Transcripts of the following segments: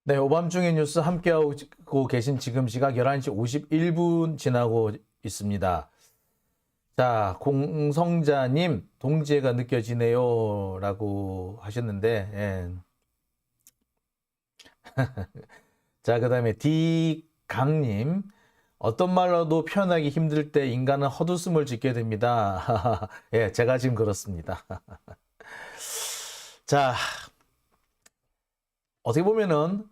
네, 오밤중의 뉴스 함께하고 계신 지금 시각 11시 51분 지나고 있습니다. 자, 공성자님, 동지애가 느껴지네요. 라고 하셨는데, 예. 자, 그 다음에 D강님, 어떤 말로도 표현하기 힘들 때 인간은 헛웃음을 짓게 됩니다. 예, 제가 지금 그렇습니다. 자, 어떻게 보면은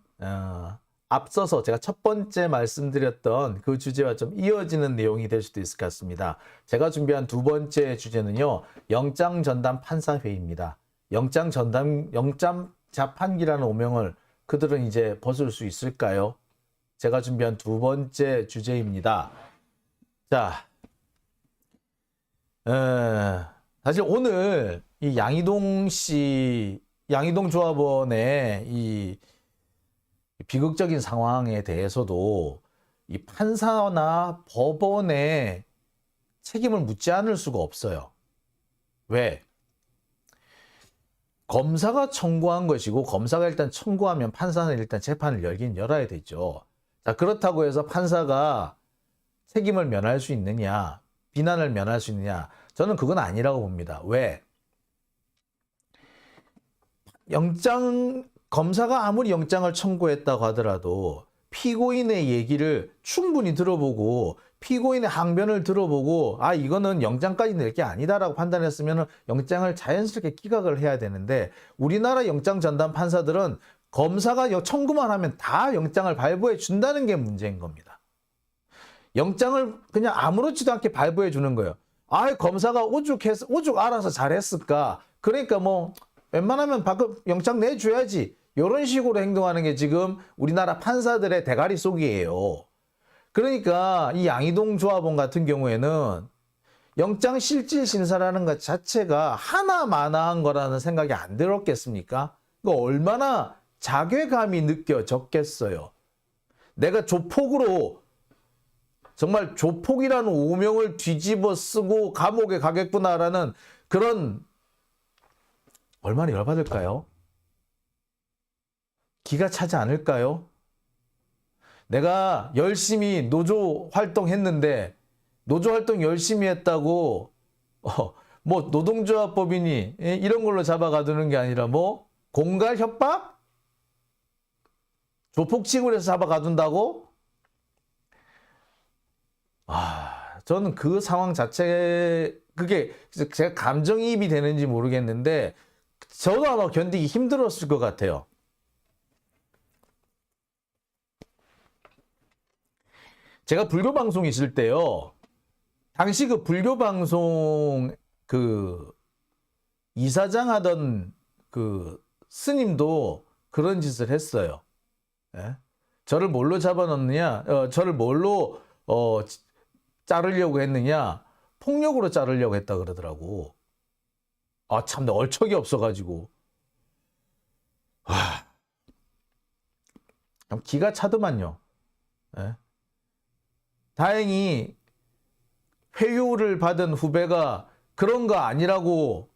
앞서서 제가 첫 번째 말씀드렸던 그 주제와 좀 이어지는 내용이 될 수도 있을 것 같습니다. 제가 준비한 두 번째 주제는요, 영장 전담 판사회의입니다. 영장 자판기라는 오명을 그들은 이제 벗을 수 있을까요? 제가 준비한 두 번째 주제입니다. 자, 사실 오늘 이 양이동 조합원의 이 비극적인 상황에 대해서도 이 판사나 법원에 책임을 묻지 않을 수가 없어요. 왜? 검사가 청구한 것이고, 검사가 일단 청구하면 판사는 일단 재판을 열긴 열어야 되죠. 자, 그렇다고 해서 판사가 책임을 면할 수 있느냐, 비난을 면할 수 있느냐, 저는 그건 아니라고 봅니다. 왜? 검사가 아무리 영장을 청구했다고 하더라도 피고인의 얘기를 충분히 들어보고 피고인의 항변을 들어보고 이거는 영장까지 낼 게 아니다라고 판단했으면 영장을 자연스럽게 기각을 해야 되는데, 우리나라 영장 전담 판사들은 검사가 청구만 하면 다 영장을 발부해 준다는 게 문제인 겁니다. 영장을 그냥 아무렇지도 않게 발부해 주는 거예요. 검사가 오죽 알아서 잘했을까? 그러니까 뭐 웬만하면 영장 내줘야지. 이런 식으로 행동하는 게 지금 우리나라 판사들의 대가리 속이에요. 그러니까 이 양이동 조합원 같은 경우에는 영장 실질 심사라는 것 자체가 하나마나한 거라는 생각이 안 들었겠습니까? 그 얼마나 자괴감이 느껴졌겠어요. 내가 조폭으로, 정말 조폭이라는 오명을 뒤집어 쓰고 감옥에 가겠구나라는 그런, 얼마나 열받을까요? 기가 차지 않을까요? 내가 열심히 노조 활동했는데, 노조 활동 열심히 했다고 뭐 노동조합법이니 이런 걸로 잡아가두는 게 아니라 뭐 공갈 협박? 조폭식으로 해서 잡아가둔다고? 저는 그 상황 자체, 그게 제가 감정이입이 되는지 모르겠는데 저도 아마 견디기 힘들었을 것 같아요. 제가 불교 방송 있을 때요, 당시 그 불교 방송 그 이사장 하던 그 스님도 그런 짓을 했어요. 예? 저를 뭘로 잡아넣느냐, 저를 뭘로 자르려고 했느냐, 폭력으로 자르려고 했다 그러더라고. 참, 내 얼척이 없어가지고. 기가 차더만요. 예? 다행히 회유를 받은 후배가 그런 거 아니라고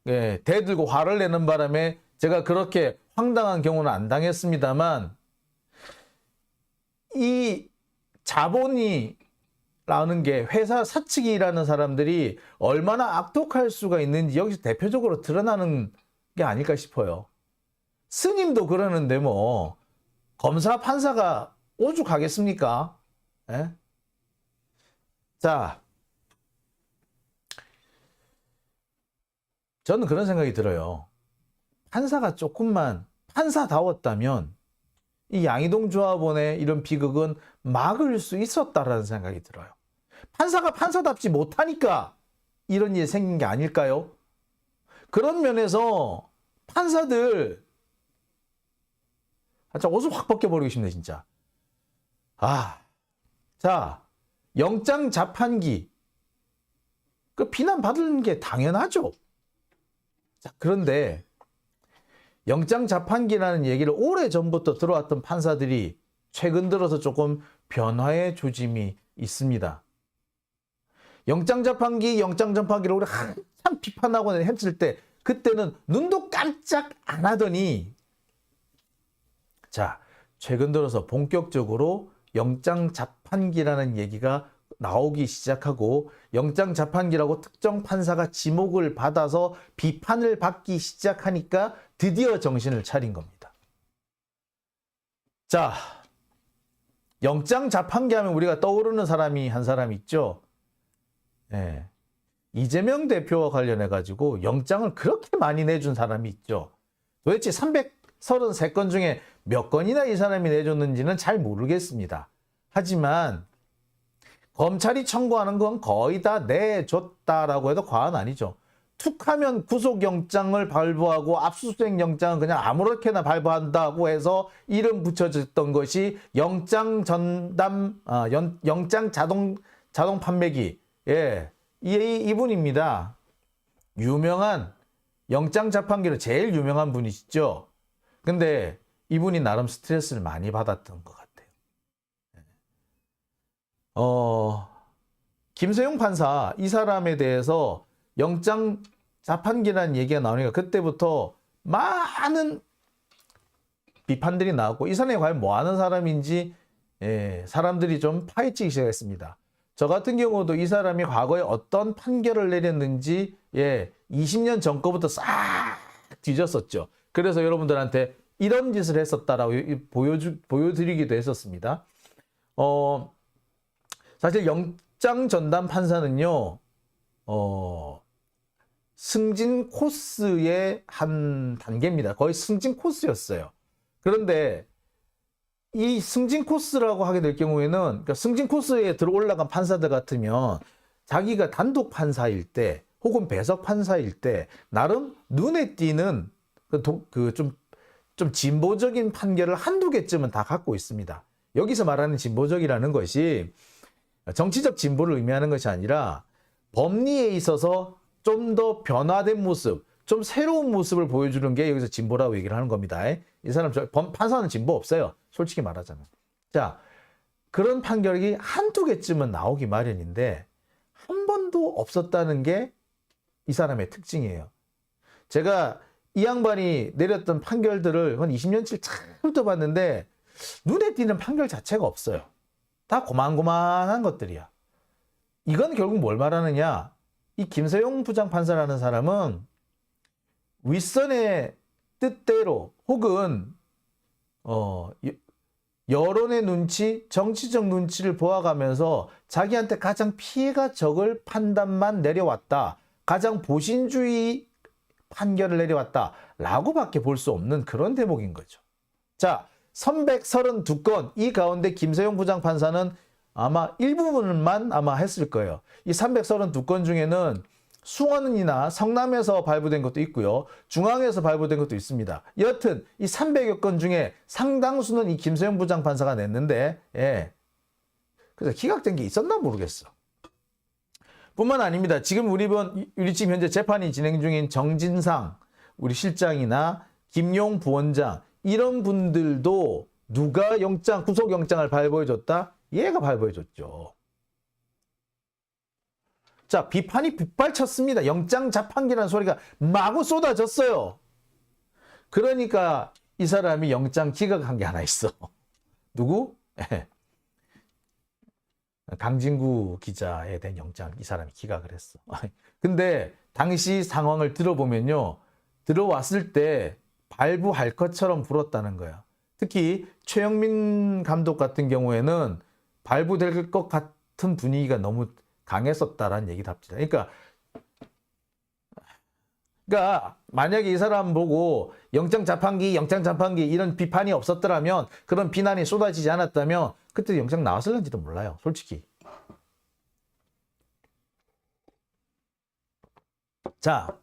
대들고 화를 내는 바람에 제가 그렇게 황당한 경우는 안 당했습니다만, 이 자본이라는 게, 회사 사측이라는 사람들이 얼마나 악독할 수가 있는지 여기서 대표적으로 드러나는 게 아닐까 싶어요. 스님도 그러는데 뭐 검사 판사가 오죽하겠습니까? 예? 자, 저는 그런 생각이 들어요. 판사가 조금만 판사다웠다면 이 양이동 조합원의 이런 비극은 막을 수 있었다라는 생각이 들어요. 판사가 판사답지 못하니까 이런 일이 생긴 게 아닐까요? 그런 면에서 판사들 진짜 옷을 확 벗겨버리고 싶네, 진짜. 자, 영장 자판기, 그 비난받는 게 당연하죠. 자, 그런데 영장 자판기라는 얘기를 오래전부터 들어왔던 판사들이 최근 들어서 조금 변화의 조짐이 있습니다. 영장 자판기를 우리 한참 비판하고 했을 때 그때는 눈도 깜짝 안 하더니 자, 최근 들어서 본격적으로 영장 자판기라는 얘기가 나오기 시작하고 영장 자판기라고 특정 판사가 지목을 받아서 비판을 받기 시작하니까 드디어 정신을 차린 겁니다. 자, 영장 자판기 하면 우리가 떠오르는 사람이 한 사람 있죠. 예. 이재명 대표와 관련해 가지고 영장을 그렇게 많이 내준 사람이 있죠. 도대체 333건 중에 몇 건이나 이 사람이 내줬는지는 잘 모르겠습니다. 하지만 검찰이 청구하는 건 거의 다 내줬다라고 해도 과언 아니죠. 툭하면 구속영장을 발부하고 압수수색 영장은 그냥 아무렇게나 발부한다고 해서 이름 붙여졌던 것이 영장 자동 판매기. 예, 이분입니다. 유명한 영장 자판기로 제일 유명한 분이시죠. 근데 이분이 나름 스트레스를 많이 받았던 것 같아요. 김세용 판사 이 사람에 대해서 영장 자판기라는 얘기가 나오니까 그때부터 많은 비판들이 나왔고 이 사람이 과연 뭐 하는 사람인지 사람들이 좀 파헤치기 시작했습니다. 저 같은 경우도 이 사람이 과거에 어떤 판결을 내렸는지 20년 전 거부터 싹 뒤졌었죠. 그래서 여러분들한테 이런 짓을 했었다라고 보여드리기도 했었습니다. 사실 영장 전담 판사는요, 승진 코스의 한 단계입니다. 거의 승진 코스였어요. 그런데 이 승진 코스라고 하게 될 경우에는, 그러니까 승진 코스에 들어 올라간 판사들 같으면 자기가 단독 판사일 때 혹은 배석 판사일 때 나름 눈에 띄는 좀 진보적인 판결을 한두 개쯤은 다 갖고 있습니다. 여기서 말하는 진보적이라는 것이 정치적 진보를 의미하는 것이 아니라 법리에 있어서 좀 더 변화된 모습, 좀 새로운 모습을 보여주는 게 여기서 진보라고 얘기를 하는 겁니다. 이 사람, 판사는 진보 없어요. 솔직히 말하자면. 자, 그런 판결이 한두 개쯤은 나오기 마련인데 한 번도 없었다는 게 이 사람의 특징이에요. 제가 이 양반이 내렸던 판결들을 한 20년치 참 훑어봤는데 눈에 띄는 판결 자체가 없어요. 다 고만고만한 것들이야. 이건 결국 뭘 말하느냐? 이 김세용 부장판사라는 사람은 윗선의 뜻대로 혹은 여론의 눈치, 정치적 눈치를 보아가면서 자기한테 가장 피해가 적을 판단만 내려왔다. 가장 보신주의 판결을 내려왔다. 라고밖에 볼 수 없는 그런 대목인 거죠. 자, 332건 이 가운데 김세용 부장판사는 아마 일부분만 아마 했을 거예요. 이 332건 중에는 수원이나 성남에서 발부된 것도 있고요. 중앙에서 발부된 것도 있습니다. 여하튼 이 300여 건 중에 상당수는 이 김세용 부장판사가 냈는데 그래서 기각된 게 있었나 모르겠어. 뿐만 아닙니다. 지금 우리 지금 현재 재판이 진행 중인 정진상 우리 실장이나 김용 부원장 이런 분들도 누가 구속영장을 발부해줬다? 얘가 발부해줬죠. 자, 비판이 빗발쳤습니다. 영장 자판기라는 소리가 마구 쏟아졌어요. 그러니까 이 사람이 영장 기각한 게 하나 있어. 누구? 강진구 기자에 대한 영장 이 사람이 기각을 했어. 근데 당시 상황을 들어보면요. 들어왔을 때 발부할 것처럼 불었다는 거야. 특히 최영민 감독 같은 경우에는 발부될 것 같은 분위기가 너무 강했었다라는 얘기답니다. 그러니까 만약에 이 사람 보고 영장 자판기 이런 비판이 없었더라면 그런 비난이 쏟아지지 않았다면 그때 영장 나왔을는지도 몰라요. 솔직히. 자,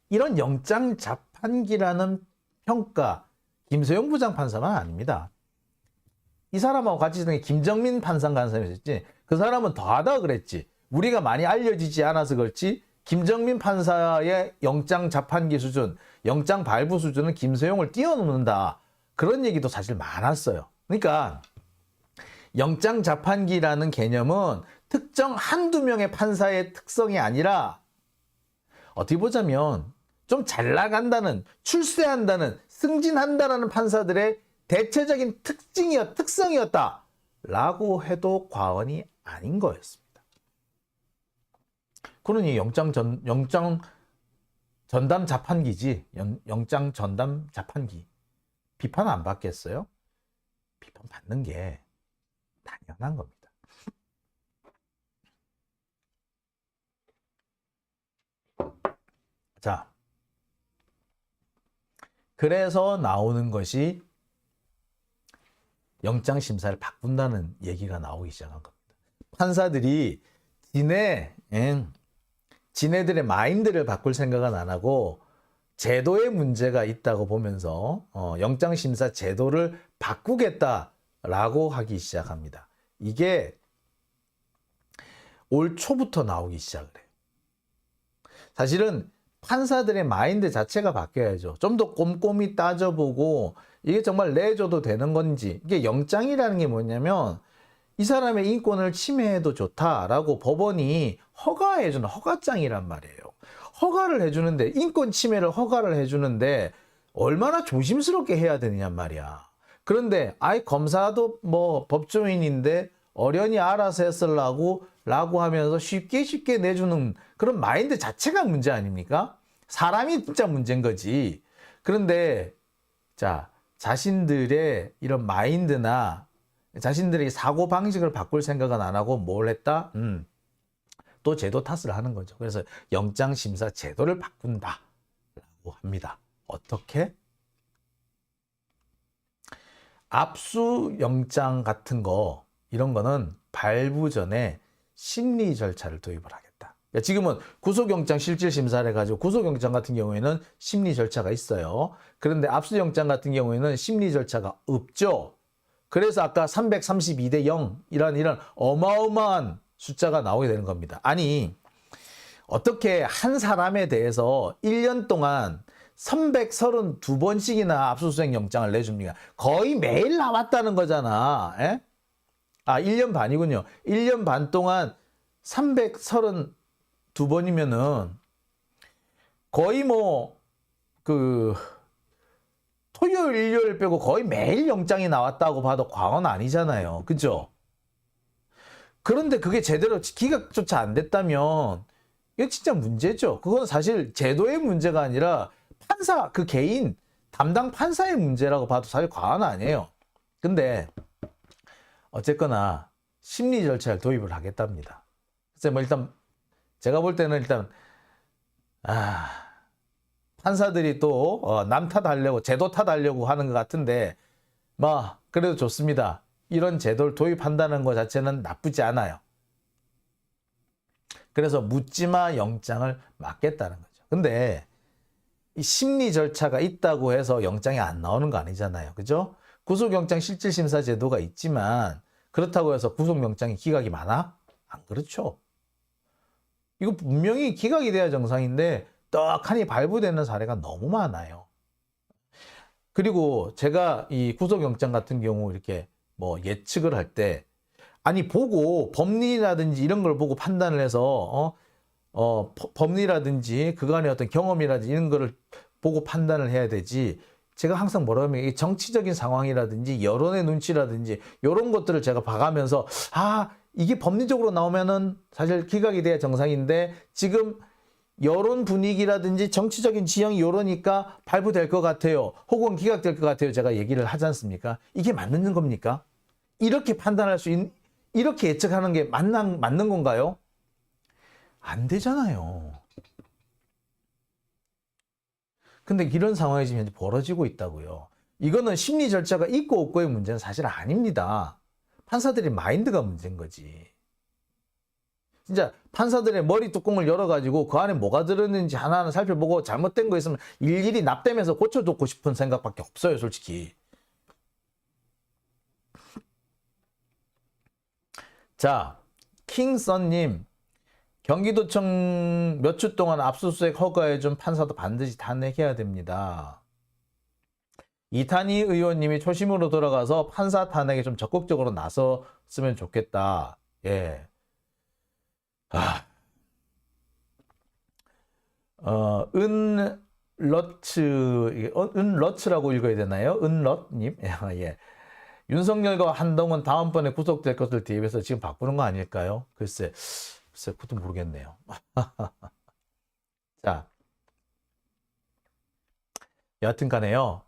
이런 영장 자판기라는 평가 김세용 부장판사만 아닙니다. 이 사람하고 같이 있던 김정민 판사가 한 사람이 있었지. 그 사람은 더하다 그랬지. 우리가 많이 알려지지 않아서 그렇지. 김정민 판사의 영장 자판기 수준, 영장 발부 수준은 김세용을 뛰어넘는다. 그런 얘기도 사실 많았어요. 그러니까 영장 자판기라는 개념은 특정 한두 명의 판사의 특성이 아니라 어떻게 보자면 좀 잘 나간다는, 출세한다는, 승진한다라는 판사들의 대체적인 특성이었다라고 해도 과언이 아닌 거였습니다. 그러니 영장 전담 자판기지. 영장 전담 자판기. 비판 안 받겠어요? 비판 받는 게 당연한 겁니다. 자, 그래서 나오는 것이 영장 심사를 바꾼다는 얘기가 나오기 시작한 겁니다. 판사들이 지네들의 마인드를 바꿀 생각은 안 하고 제도에 문제가 있다고 보면서 영장 심사 제도를 바꾸겠다라고 하기 시작합니다. 이게 올 초부터 나오기 시작을 해요. 사실은 판사들의 마인드 자체가 바뀌어야죠. 좀 더 꼼꼼히 따져보고 이게 정말 내줘도 되는 건지. 이게 영장이라는 게 뭐냐면 이 사람의 인권을 침해해도 좋다라고 법원이 허가해주는 허가장이란 말이에요. 허가를 해주는데, 인권 침해를 허가를 해주는데 얼마나 조심스럽게 해야 되느냐 말이야. 그런데 검사도 뭐 법조인인데 어련히 알아서 했으려고 라고 하면서 쉽게 내주는 그런 마인드 자체가 문제 아닙니까? 사람이 진짜 문제인 거지. 그런데 자신들의 이런 마인드나 자신들의 사고 방식을 바꿀 생각은 안 하고 뭘 했다? 또 제도 탓을 하는 거죠. 그래서 영장 심사 제도를 바꾼다라고 합니다. 어떻게? 압수 영장 같은 거, 이런 거는 발부 전에 심리 절차를 도입을 하겠다. 지금은 구속영장 실질심사를 해가지고 구속영장 같은 경우에는 심리 절차가 있어요. 그런데 압수영장 같은 경우에는 심리 절차가 없죠. 그래서 아까 332대 0이라는 이런 어마어마한 숫자가 나오게 되는 겁니다. 아니, 어떻게 한 사람에 대해서 1년 동안 332번씩이나 압수수색 영장을 내줍니까? 거의 매일 나왔다는 거잖아. 1년 반이군요. 1년 반 동안 332번이면은 거의 토요일, 일요일 빼고 거의 매일 영장이 나왔다고 봐도 과언 아니잖아요. 그죠? 그런데 그게 제대로 기각조차 안 됐다면 이게 진짜 문제죠. 그건 사실 제도의 문제가 아니라 그 개인 담당 판사의 문제라고 봐도 사실 과언 아니에요. 근데 어쨌거나 심리 절차를 도입을 하겠답니다. 그래서 일단 제가 볼 때는 판사들이 또 남 탓하려고, 제도 탓하려고 하는 것 같은데 그래도 좋습니다. 이런 제도를 도입한다는 것 자체는 나쁘지 않아요. 그래서 묻지마 영장을 막겠다는 거죠. 근데 이 심리 절차가 있다고 해서 영장이 안 나오는 거 아니잖아요. 그죠? 구속영장 실질심사 제도가 있지만 그렇다고 해서 구속영장이 기각이 많아? 안 그렇죠. 이거 분명히 기각이 돼야 정상인데 떡하니 발부되는 사례가 너무 많아요. 그리고 제가 이 구속영장 같은 경우 이렇게 예측을 할 때, 보고 법리라든지 이런 걸 보고 판단을 해서 법리라든지 그간의 어떤 경험이라든지 이런 거를 보고 판단을 해야 되지. 제가 항상 뭐라고 하면 이 정치적인 상황이라든지 여론의 눈치라든지 이런 것들을 제가 봐가면서 이게 법리적으로 나오면은 사실 기각이 돼야 정상인데 지금 여론 분위기라든지 정치적인 지형이 이러니까 발부될 것 같아요. 혹은 기각될 것 같아요. 제가 얘기를 하지 않습니까? 이게 맞는 겁니까? 이렇게 판단할 수 있는, 이렇게 예측하는 게 맞는 건가요? 안 되잖아요. 근데 이런 상황이 지금 현재 벌어지고 있다고요. 이거는 심리 절차가 있고 없고의 문제는 사실 아닙니다. 판사들의 마인드가 문제인 거지. 진짜 판사들의 머리 뚜껑을 열어가지고 그 안에 뭐가 들었는지 하나하나 살펴보고 잘못된 거 있으면 일일이 납땜해서 고쳐놓고 싶은 생각밖에 없어요, 솔직히. 자, 킹썬님, 경기도청 몇 주 동안 압수수색 허가해준 판사도 반드시 탄핵해야 됩니다. 이탄희 의원님이 초심으로 돌아가서 판사 탄핵에 좀 적극적으로 나섰으면 좋겠다. 예. 은러츠라고 읽어야 되나요? 은러님? 예. 윤석열과 한동훈 다음번에 구속될 것을 대비해서 지금 바꾸는 거 아닐까요? 글쎄, 그것도 모르겠네요. 자, 여하튼 간에요.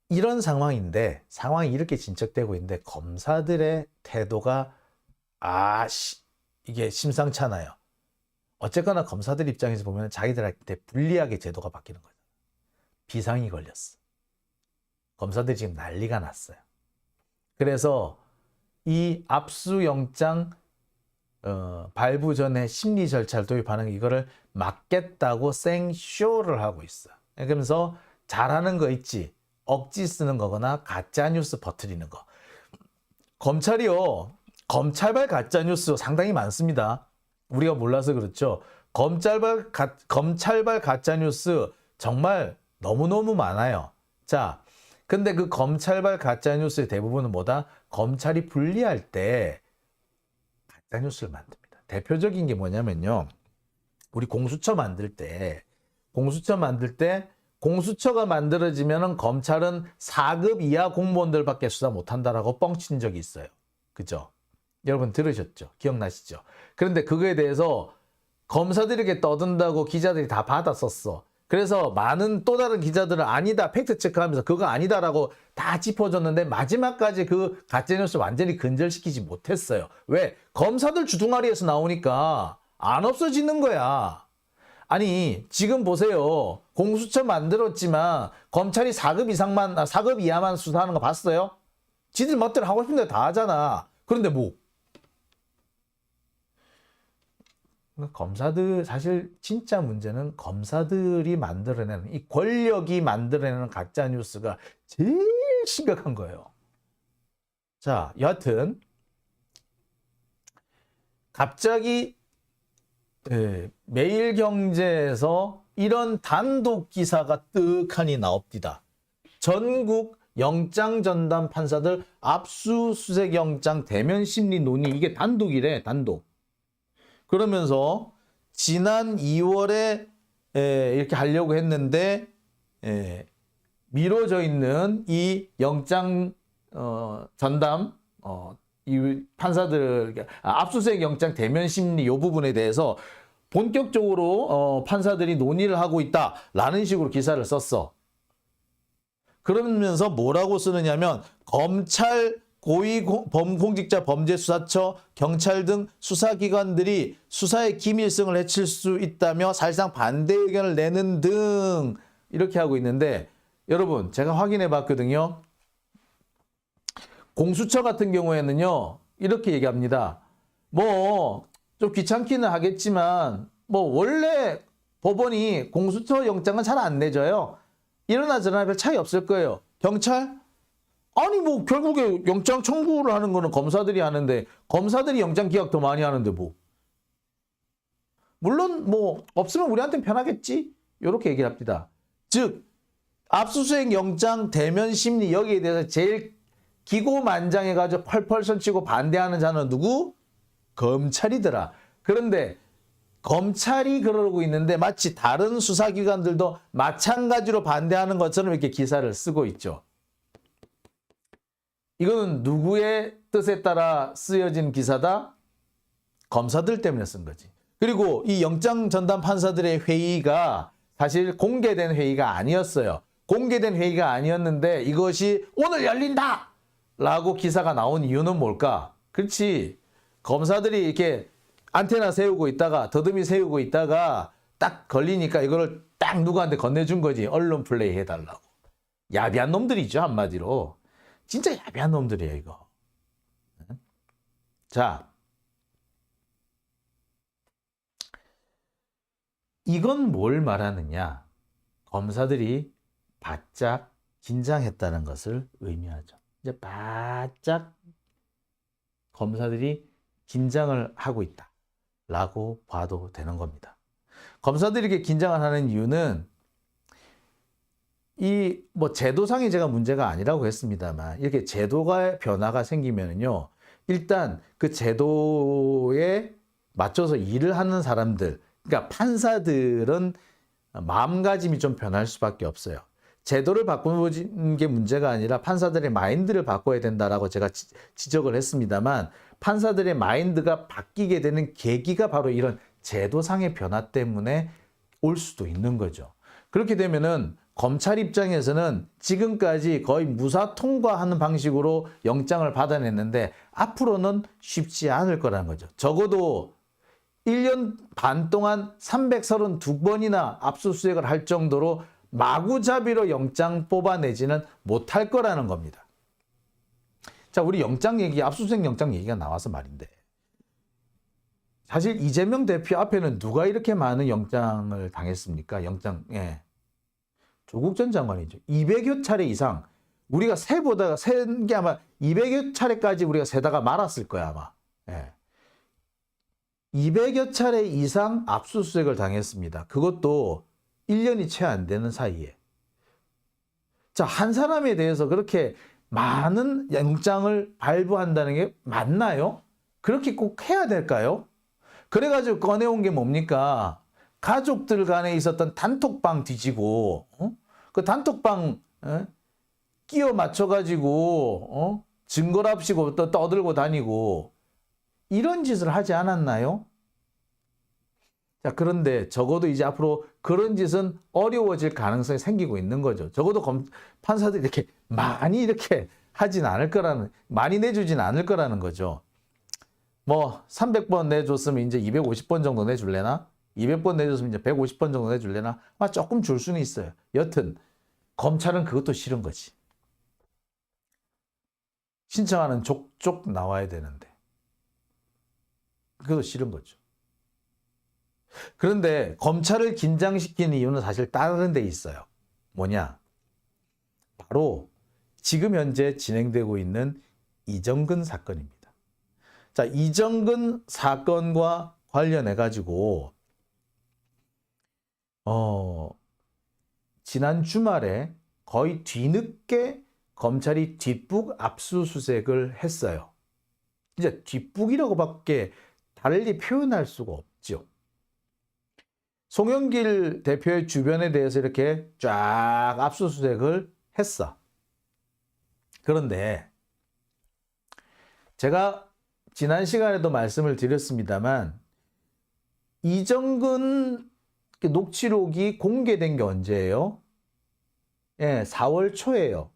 이런 상황인데, 상황이 이렇게 진척되고 있는데, 검사들의 태도가, 이게 심상찮아요. 어쨌거나 검사들 입장에서 보면 자기들한테 불리하게 제도가 바뀌는 거예요. 비상이 걸렸어. 검사들이 지금 난리가 났어요. 그래서 이 압수영장 발부 전에 심리 절차를 도입하는 이거를 막겠다고 생쇼를 하고 있어. 그러면서 잘하는 거 있지. 억지 쓰는 거거나 가짜뉴스 퍼뜨리는 거. 검찰이요. 검찰발 가짜뉴스 상당히 많습니다. 우리가 몰라서 그렇죠. 검찰발 가짜뉴스 정말 너무너무 많아요. 자, 근데 그 검찰발 가짜뉴스의 대부분은 뭐다? 검찰이 불리할 때 가짜뉴스를 만듭니다. 대표적인 게 뭐냐면요. 우리 공수처 만들 때 공수처가 만들어지면은 검찰은 4급 이하 공무원들밖에 수사 못한다라고 뻥친 적이 있어요. 그죠? 여러분 들으셨죠? 기억나시죠? 그런데 그거에 대해서 검사들이 이렇게 떠든다고 기자들이 다 받았었어. 그래서 많은 또 다른 기자들은 아니다 팩트 체크하면서 그거 아니다라고 다 짚어줬는데 마지막까지 그 가짜뉴스 완전히 근절시키지 못했어요. 왜? 검사들 주둥아리에서 나오니까 안 없어지는 거야. 아니 지금 보세요. 공수처 만들었지만 검찰이 4급 이하만 수사하는 거 봤어요? 지들 멋대로 하고 싶은 대로 다 하잖아. 그런데 뭐 검사들 사실 진짜 문제는 검사들이 만들어내는 이 권력이 만들어내는 가짜 뉴스가 제일 심각한 거예요. 자, 여하튼 갑자기 매일경제에서 이런 단독 기사가 떡하니 나옵니다. 전국 영장 전담 판사들 압수수색 영장 대면 심리 논의 이게 단독이래, 단독. 그러면서 지난 2월에 이렇게 하려고 했는데 미뤄져 있는 이 영장 전담 이 판사들 압수수색 영장 대면 심리 이 부분에 대해서 본격적으로 판사들이 논의를 하고 있다라는 식으로 기사를 썼어. 그러면서 뭐라고 쓰느냐면 검찰 고위공직자 범죄수사처, 경찰 등 수사기관들이 수사의 기밀성을 해칠 수 있다며 사실상 반대 의견을 내는 등 이렇게 하고 있는데 여러분 제가 확인해 봤거든요. 공수처 같은 경우에는요. 이렇게 얘기합니다. 뭐 좀 귀찮기는 하겠지만 뭐 원래 법원이 공수처 영장은 잘 안 내줘요. 이러나 저러나 별 차이 없을 거예요. 경찰? 아니 뭐 결국에 영장 청구를 하는 거는 검사들이 하는데 검사들이 영장 기각 더 많이 하는데 뭐 물론 뭐 없으면 우리한테는 편하겠지 이렇게 얘기를 합니다. 즉 압수수색 영장 대면 심리 여기에 대해서 제일 기고만장해가지고 펄펄 선치고 반대하는 자는 누구? 검찰이더라. 그런데 검찰이 그러고 있는데 마치 다른 수사기관들도 마찬가지로 반대하는 것처럼 이렇게 기사를 쓰고 있죠. 이거는 누구의 뜻에 따라 쓰여진 기사다? 검사들 때문에 쓴 거지. 그리고 이 영장 전담 판사들의 회의가 사실 공개된 회의가 아니었어요. 공개된 회의가 아니었는데 이것이 오늘 열린다! 라고 기사가 나온 이유는 뭘까? 그렇지. 검사들이 이렇게 안테나 세우고 있다가 더듬이 세우고 있다가 딱 걸리니까 이거를 딱 누구한테 건네준 거지. 언론 플레이 해달라고. 야비한 놈들이죠 한마디로. 진짜 야비한 놈들이에요 이거. 자, 이건 뭘 말하느냐. 검사들이 바짝 긴장했다는 것을 의미하죠. 이제 바짝 검사들이 긴장을 하고 있다라고 봐도 되는 겁니다. 검사들이 이렇게 긴장을 하는 이유는 이 뭐 제도상이 제가 문제가 아니라고 했습니다만 이렇게 제도가 변화가 생기면은요 일단 그 제도에 맞춰서 일을 하는 사람들 그러니까 판사들은 마음가짐이 좀 변할 수밖에 없어요. 제도를 바꾸는 게 문제가 아니라 판사들의 마인드를 바꿔야 된다라고 제가 지적을 했습니다만, 판사들의 마인드가 바뀌게 되는 계기가 바로 이런 제도상의 변화 때문에 올 수도 있는 거죠. 그렇게 되면은 검찰 입장에서는 지금까지 거의 무사 통과하는 방식으로 영장을 받아냈는데 앞으로는 쉽지 않을 거라는 거죠. 적어도 1년 반 동안 332번이나 압수수색을 할 정도로 마구잡이로 영장 뽑아내지는 못할 거라는 겁니다. 자, 우리 영장 얘기, 압수수색 영장 얘기가 나와서 말인데, 사실 이재명 대표 앞에는 누가 이렇게 많은 영장을 당했습니까? 조국 전 장관이죠. 200여 차례 이상, 우리가 세보다가 센 게 아마 200여 차례까지 우리가 세다가 말았을 거야, 아마. 200여 차례 이상 압수수색을 당했습니다. 그것도 1년이 채 안 되는 사이에. 자, 한 사람에 대해서 그렇게 많은 영장을 발부한다는 게 맞나요? 그렇게 꼭 해야 될까요? 그래가지고 꺼내온 게 뭡니까? 가족들 간에 있었던 단톡방 뒤지고, 그 단톡방 끼워 맞춰가지고 증거랍시고 또 떠들고 다니고 이런 짓을 하지 않았나요? 자, 그런데 적어도 이제 앞으로 그런 짓은 어려워질 가능성이 생기고 있는 거죠. 적어도 판사들이 이렇게 많이 이렇게 하진 않을 거라는, 많이 내주진 않을 거라는 거죠. 뭐 300번 내줬으면 이제 250번 정도 내줄래나? 200번 내줬으면 이제 150번 정도 내줄래나? 조금 줄 수는 있어요. 여튼 검찰은 그것도 싫은 거지. 신청하는 족족 나와야 되는데 그것도 싫은 거죠. 그런데 검찰을 긴장시키는 이유는 사실 다른 데 있어요. 뭐냐? 바로 지금 현재 진행되고 있는 이정근 사건입니다. 자, 이정근 사건과 관련해 가지고 지난 주말에 거의 뒤늦게 검찰이 뒷북 압수수색을 했어요. 이제 뒷북이라고밖에 달리 표현할 수가 없죠. 송영길 대표의 주변에 대해서 이렇게 쫙 압수수색을 했어. 그런데 제가 지난 시간에도 말씀을 드렸습니다만, 이정근 녹취록이 공개된 게 언제예요? 4월 초예요.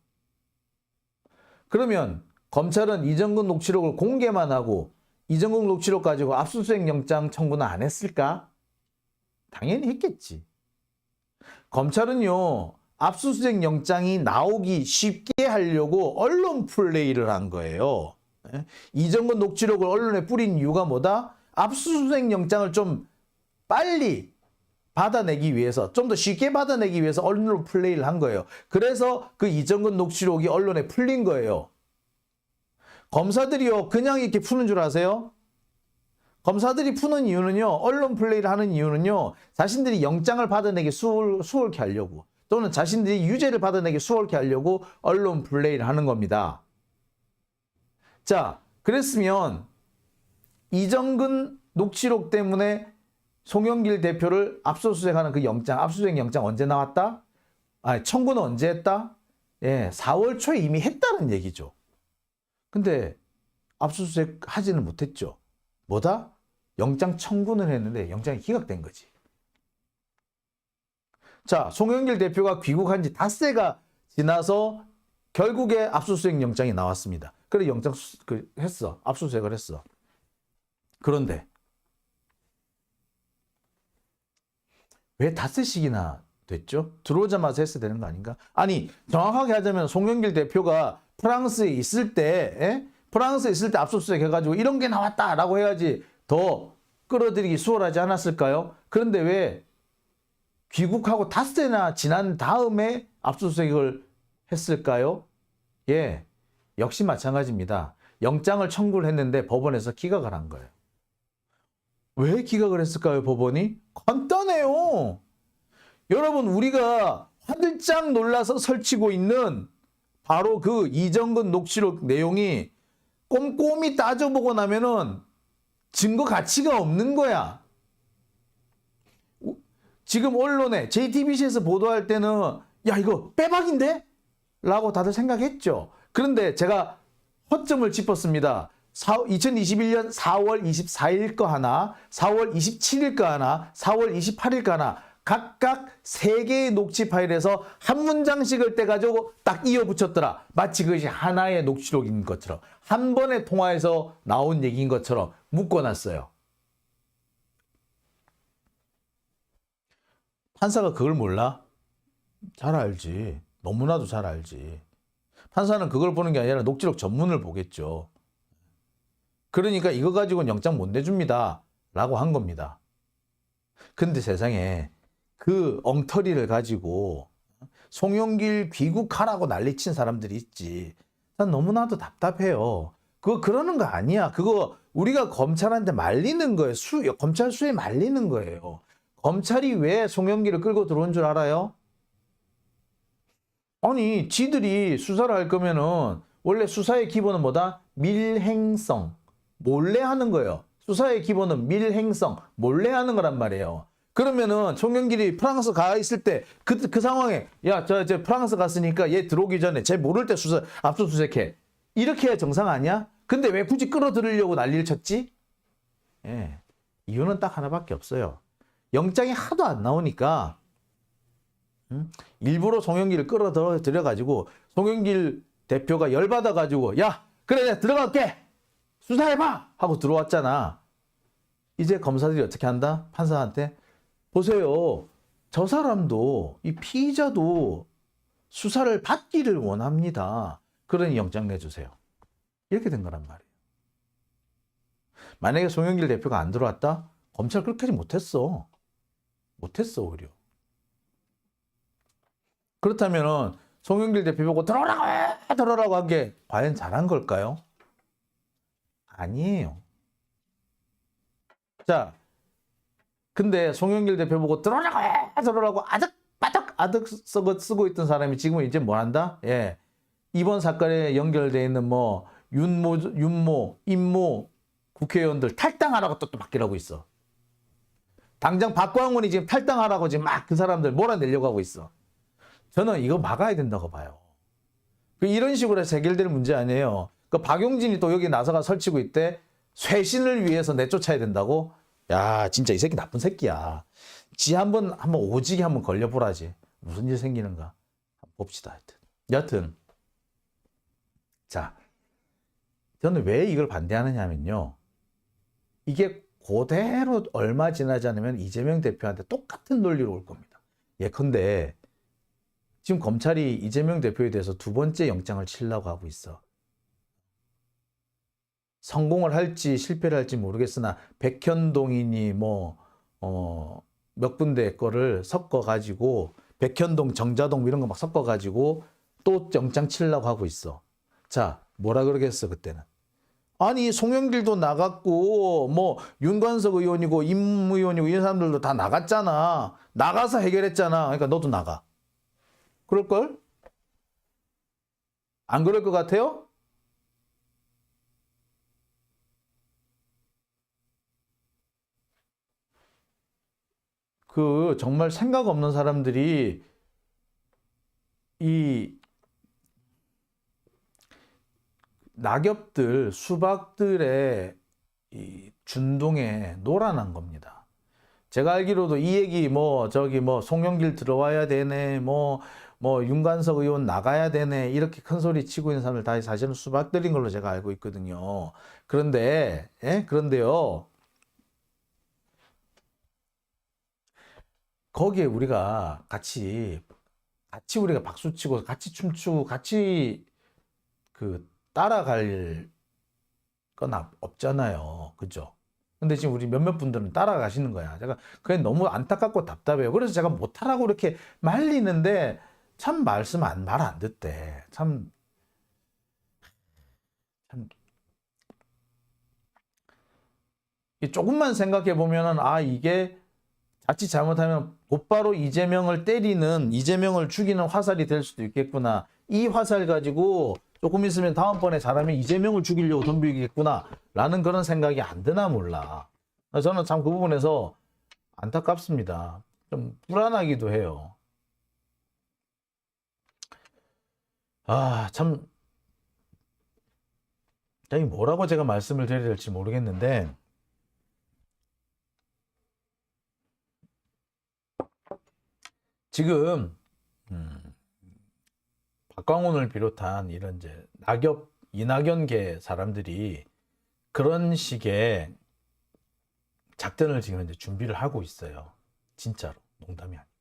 그러면 검찰은 이정근 녹취록을 공개만 하고 이정근 녹취록 가지고 압수수색 영장 청구는 안 했을까? 당연히 했겠지. 검찰은요, 압수수색 영장이 나오기 쉽게 하려고 언론 플레이를 한 거예요. 이정근 녹취록을 언론에 뿌린 이유가 뭐다? 압수수색 영장을 좀 빨리 받아내기 위해서, 좀 더 쉽게 받아내기 위해서 언론 플레이를 한 거예요. 그래서 그 이정근 녹취록이 언론에 풀린 거예요. 검사들이요, 그냥 이렇게 푸는 줄 아세요? 검사들이 푸는 이유는요, 언론 플레이를 하는 이유는요, 자신들이 영장을 받아내기 수월케 하려고, 또는 자신들이 유죄를 받아내기 수월케 하려고 언론 플레이를 하는 겁니다. 자, 그랬으면 이정근 녹취록 때문에 송영길 대표를 압수수색하는 그 영장, 압수수색 영장 언제 나왔다? 청구는 언제 했다? 4월 초에 이미 했다는 얘기죠. 근데 압수수색 하지는 못했죠. 뭐다? 영장 청구는 했는데 영장이 기각된 거지. 자, 송영길 대표가 귀국한 지 닷새가 지나서 결국에 압수수색 영장이 나왔습니다. 그래, 영장 했어. 압수수색을 했어. 그런데 왜 닷새씩이나 됐죠? 들어오자마자 했어야 되는 거 아닌가? 아니, 정확하게 하자면 송영길 대표가 프랑스에 있을 때 압수수색 해가지고 이런 게 나왔다라고 해야지 더 끌어들이기 수월하지 않았을까요? 그런데 왜 귀국하고 닷새나 지난 다음에 압수수색을 했을까요? 역시 마찬가지입니다. 영장을 청구를 했는데 법원에서 기각을 한 거예요. 왜 기각을 했을까요, 법원이? 간단해요. 여러분, 우리가 화들짝 놀라서 설치고 있는 바로 그 이정근 녹취록 내용이 꼼꼼히 따져보고 나면은 증거 가치가 없는 거야. 지금 언론에 JTBC에서 보도할 때는 야 이거 빼박인데? 라고 다들 생각했죠. 그런데 제가 허점을 짚었습니다. 2021년 4월 24일 거 하나, 4월 27일 거 하나, 4월 28일 거 하나 각각 3개의 녹취 파일에서 한 문장씩을 떼가지고 딱 이어 붙였더라. 마치 그것이 하나의 녹취록인 것처럼 한 번의 통화에서 나온 얘기인 것처럼 묶어놨어요. 판사가 그걸 몰라? 잘 알지. 너무나도 잘 알지. 판사는 그걸 보는 게 아니라 녹취록 전문을 보겠죠. 그러니까 이거 가지고는 영장 못 내줍니다. 라고 한 겁니다. 근데 세상에 그 엉터리를 가지고 송영길 귀국하라고 난리친 사람들이 있지. 난 너무나도 답답해요. 그거 그러는 거 아니야. 그거 우리가 검찰한테 말리는 거예요. 검찰 수에 말리는 거예요. 검찰이 왜 송영길을 끌고 들어온 줄 알아요? 아니, 지들이 수사를 할 거면은 원래 수사의 기본은 뭐다? 밀행성. 몰래 하는 거예요. 수사의 기본은 밀행성. 몰래 하는 거란 말이에요. 그러면은 송영길이 프랑스 가 있을 때 그 상황에 야, 저 프랑스 갔으니까 얘 들어오기 전에 쟤 모를 때 압수수색해. 이렇게 해야 정상 아니야? 근데 왜 굳이 끌어들이려고 난리를 쳤지? 예. 이유는 딱 하나밖에 없어요. 영장이 하도 안 나오니까 일부러 송영길을 끌어들여가지고 송영길 대표가 열받아가지고 야 그래 내가 들어갈게 수사해봐 하고 들어왔잖아. 이제 검사들이 어떻게 한다? 판사한테 보세요. 저 사람도 이 피의자도 수사를 받기를 원합니다. 그러니 영장 내주세요. 이렇게 된 거란 말이에요. 만약에 송영길 대표가 안 들어왔다? 검찰 그렇게 하지 못했어. 오히려. 그렇다면 송영길 대표 보고 들어오라고 한 게 과연 잘한 걸까요? 아니에요. 자, 근데 송영길 대표 보고 들어오라고 아득바득 쓰고 있던 사람이 지금은 이제 뭘 한다? 예. 이번 사건에 연결되어 있는 뭐 윤모, 임모 국회의원들 탈당하라고 또 바뀌라고 있어. 당장 박광훈이 지금 탈당하라고 지금 막 그 사람들 몰아내려고 하고 있어. 저는 이거 막아야 된다고 봐요. 이런 식으로 해서 해결될 문제 아니에요. 그 박용진이 또 여기 나서가 설치고 있대. 쇄신을 위해서 내쫓아야 된다고? 야, 진짜 이 새끼 나쁜 새끼야. 지 한번 오지게 한번 걸려보라지. 무슨 일 생기는가? 한번 봅시다. 여튼. 자, 저는 왜 이걸 반대하느냐면요. 이게 그대로 얼마 지나지 않으면 이재명 대표한테 똑같은 논리로 올 겁니다. 예컨대 지금 검찰이 이재명 대표에 대해서 2번째 영장을 치려고 하고 있어. 성공을 할지 실패를 할지 모르겠으나 백현동이니 몇 군데 거를 섞어가지고 백현동, 정자동 이런 거 막 섞어가지고 또 영장 치려고 하고 있어. 자, 뭐라 그러겠어 그때는. 아니 송영길도 나갔고 윤관석 의원이고 임 의원이고 이런 사람들도 다 나갔잖아. 나가서 해결했잖아. 그러니까 너도 나가. 그럴걸? 안 그럴 것 같아요? 정말 생각 없는 사람들이 이 낙엽들, 수박들의 이 준동에 놀아난 겁니다. 제가 알기로도 이 얘기 송영길 들어와야 되네, 윤관석 의원 나가야 되네 이렇게 큰 소리 치고 있는 사람들 다 사실은 수박들인 걸로 제가 알고 있거든요. 그런데요. 거기에 우리가 같이 우리가 박수치고 같이 춤추고 같이 따라갈 건 없잖아요. 그죠? 근데 지금 우리 몇몇 분들은 따라가시는 거야. 제가 그게 너무 안타깝고 답답해요. 그래서 제가 못하라고 이렇게 말리는데 참 말 안 듣대. 참 조금만 생각해 보면은 이게 자칫 잘못하면 곧바로 이재명을 죽이는 화살이 될 수도 있겠구나. 이 화살 가지고 조금 있으면 다음번에 잘하면 이재명을 죽이려고 덤비겠구나 라는 그런 생각이 안 드나 몰라. 저는 참 그 부분에서 안타깝습니다. 좀 불안하기도 해요. 참, 이 뭐라고 제가 말씀을 드려야 될지 모르겠는데, 지금, 박광훈을 비롯한 이런 이제 이낙연계 사람들이 그런 식의 작전을 지금 이제 준비를 하고 있어요. 진짜로. 농담이 아니에요.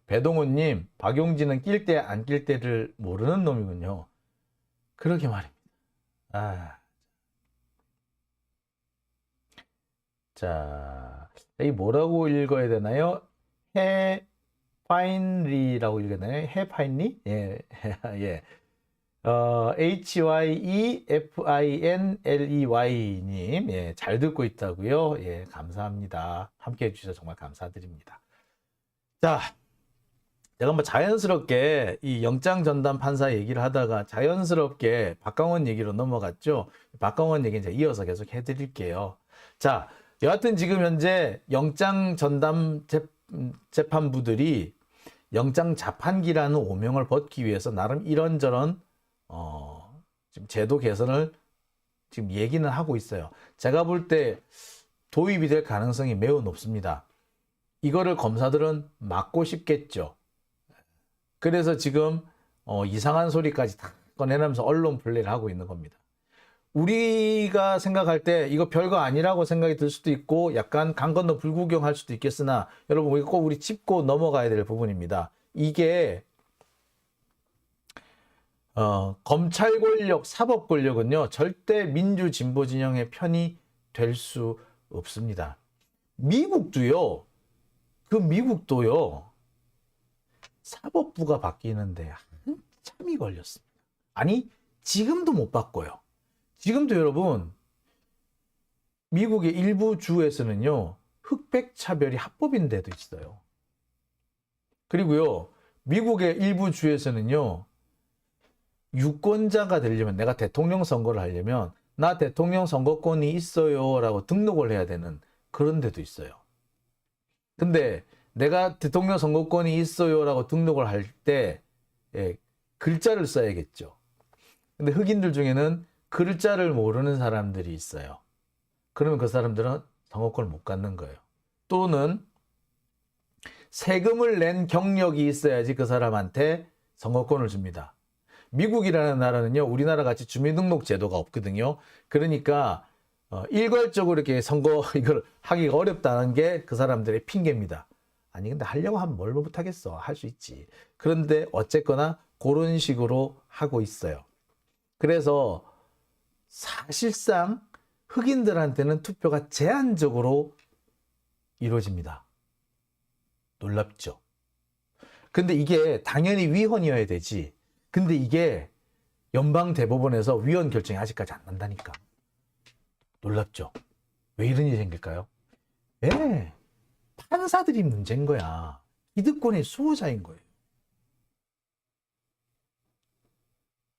배동훈님, 박용진은 낄 때 안 낄 때를 모르는 놈이군요. 그러게 말입니다. 자, 이 뭐라고 읽어야 되나요? 해파인리라고 읽었나요? 해파인리? 예, 예. HYEFINLEY님, 예, 잘 듣고 있다고요? 예, 감사합니다. 함께 해주셔서 정말 감사드립니다. 자, 제가 뭐 자연스럽게 이 영장 전담 판사 얘기를 하다가 자연스럽게 박광원 얘기로 넘어갔죠. 박광원 얘기 이제 이어서 계속 해드릴게요. 자, 여하튼 지금 현재 영장 전담 재판부들이 영장 자판기라는 오명을 벗기 위해서 나름 이런저런 지금 제도 개선을 지금 얘기는 하고 있어요. 제가 볼 때 도입이 될 가능성이 매우 높습니다. 이거를 검사들은 막고 싶겠죠. 그래서 지금 이상한 소리까지 다 꺼내면서 언론 플레이를 하고 있는 겁니다. 우리가 생각할 때 이거 별거 아니라고 생각이 들 수도 있고 약간 강 건너 불구경할 수도 있겠으나 여러분 이거 꼭 우리 짚고 넘어가야 될 부분입니다. 이게 검찰 권력, 사법 권력은요 절대 민주 진보 진영의 편이 될 수 없습니다. 미국도요. 사법부가 바뀌는데 한참이 걸렸습니다. 아니 지금도 못 바꿔요. 지금도 여러분 미국의 일부 주에서는요 흑백 차별이 합법인 데도 있어요. 그리고요 미국의 일부 주에서는요 유권자가 되려면 내가 대통령 선거를 하려면 나 대통령 선거권이 있어요 라고 등록을 해야 되는 그런 데도 있어요. 근데 내가 대통령 선거권이 있어요 라고 등록을 할 때 글자를 써야겠죠. 근데 흑인들 중에는 글자를 모르는 사람들이 있어요. 그러면 그 사람들은 선거권을 못 갖는 거예요. 또는 세금을 낸 경력이 있어야지 그 사람한테 선거권을 줍니다. 미국이라는 나라는요, 우리나라 같이 주민등록 제도가 없거든요. 그러니까 일괄적으로 이렇게 선거 이걸 하기가 어렵다는 게 그 사람들의 핑계입니다. 아니 근데 하려고 하면 뭘 못하겠어. 할 수 있지. 그런데 어쨌거나 그런 식으로 하고 있어요. 그래서 사실상 흑인들한테는 투표가 제한적으로 이루어집니다. 놀랍죠? 근데 이게 당연히 위헌이어야 되지. 근데 이게 연방대법원에서 위헌 결정이 아직까지 안 난다니까. 놀랍죠? 왜 이런 일이 생길까요? 예, 판사들이 문제인 거야. 기득권의 수호자인 거예요.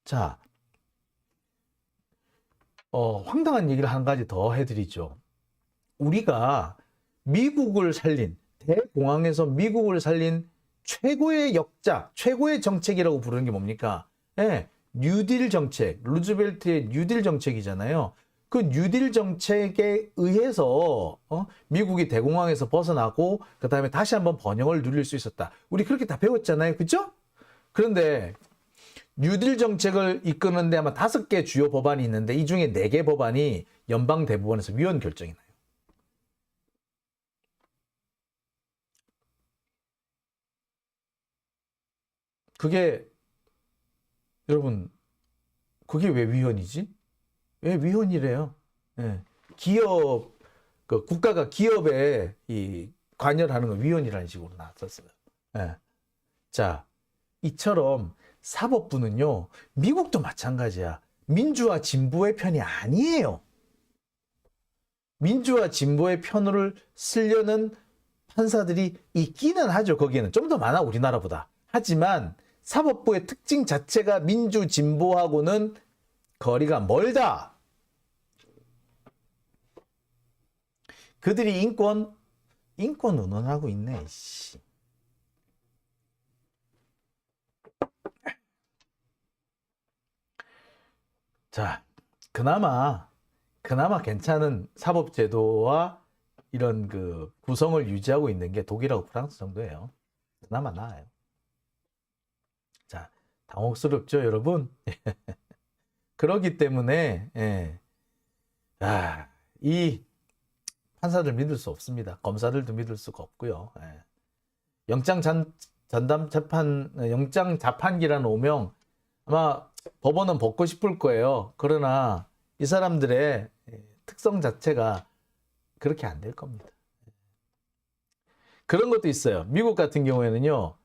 자, 황당한 얘기를 한 가지 더 해드리죠. 우리가 미국을 살린, 대공황에서 미국을 살린 최고의 역작, 최고의 정책이라고 부르는 게 뭡니까? 예, 뉴딜 정책, 루즈벨트의 뉴딜 정책이잖아요. 그 뉴딜 정책에 의해서 미국이 대공황에서 벗어나고 그 다음에 다시 한번 번영을 누릴 수 있었다. 우리 그렇게 다 배웠잖아요. 그죠? 그런데 뉴딜 정책을 이끄는데 아마 5개 주요 법안이 있는데 이 중에 4개 법안이 연방대법원에서 위헌 결정이 나요. 그게 여러분 그게 왜 위헌이지? 왜 위헌이래요? 예. 기업 국가가 기업에 이 관여를 하는 건 위헌이라는 식으로 나왔었어요. 예. 자, 이처럼 사법부는요, 미국도 마찬가지야. 민주와 진보의 편이 아니에요. 민주와 진보의 편을 쓰려는 판사들이 있기는 하죠. 거기에는 좀 더 많아 우리나라보다. 하지만 사법부의 특징 자체가 민주 진보하고는 거리가 멀다. 그들이 인권 운운하고 있네. 씨. 자, 그나마 괜찮은 사법제도와 이런 그 구성을 유지하고 있는 게 독일하고 프랑스 정도예요. 그나마 나아요. 자, 당혹스럽죠, 여러분? 그러기 때문에 이 판사들 믿을 수 없습니다. 검사들도 믿을 수가 없고요. 영장 자판기라는 오명 아마 법원은 벗고 싶을 거예요. 그러나 이 사람들의 특성 자체가 그렇게 안 될 겁니다. 그런 것도 있어요. 미국 같은 경우에는요.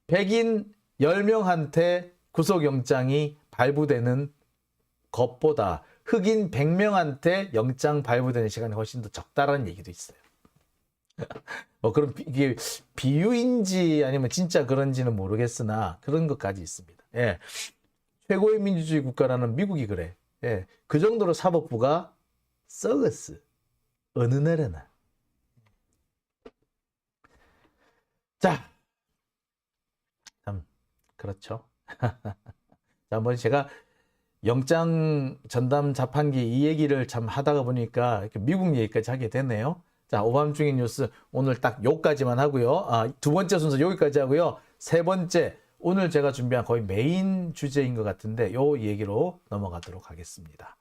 백인 10명한테 구속영장이 발부되는 것보다 흑인 100명한테 영장 발부되는 시간이 훨씬 더 적다라는 얘기도 있어요. 그럼 이게 비유인지 아니면 진짜 그런지는 모르겠으나 그런 것까지 있습니다. 예. 최고의 민주주의 국가라는 미국이 그래. 예. 그 정도로 사법부가 썩었어. 어느 나라나. 자, 참 그렇죠. 자, 한번 제가 영장 전담 자판기 이 얘기를 참 하다가 보니까 이렇게 미국 얘기까지 하게 되네요. 자, 오밤중의 뉴스 오늘 딱 여기까지만 하고요. 두 번째 순서 여기까지 하고요. 세 번째, 오늘 제가 준비한 거의 메인 주제인 것 같은데 요 얘기로 넘어가도록 하겠습니다.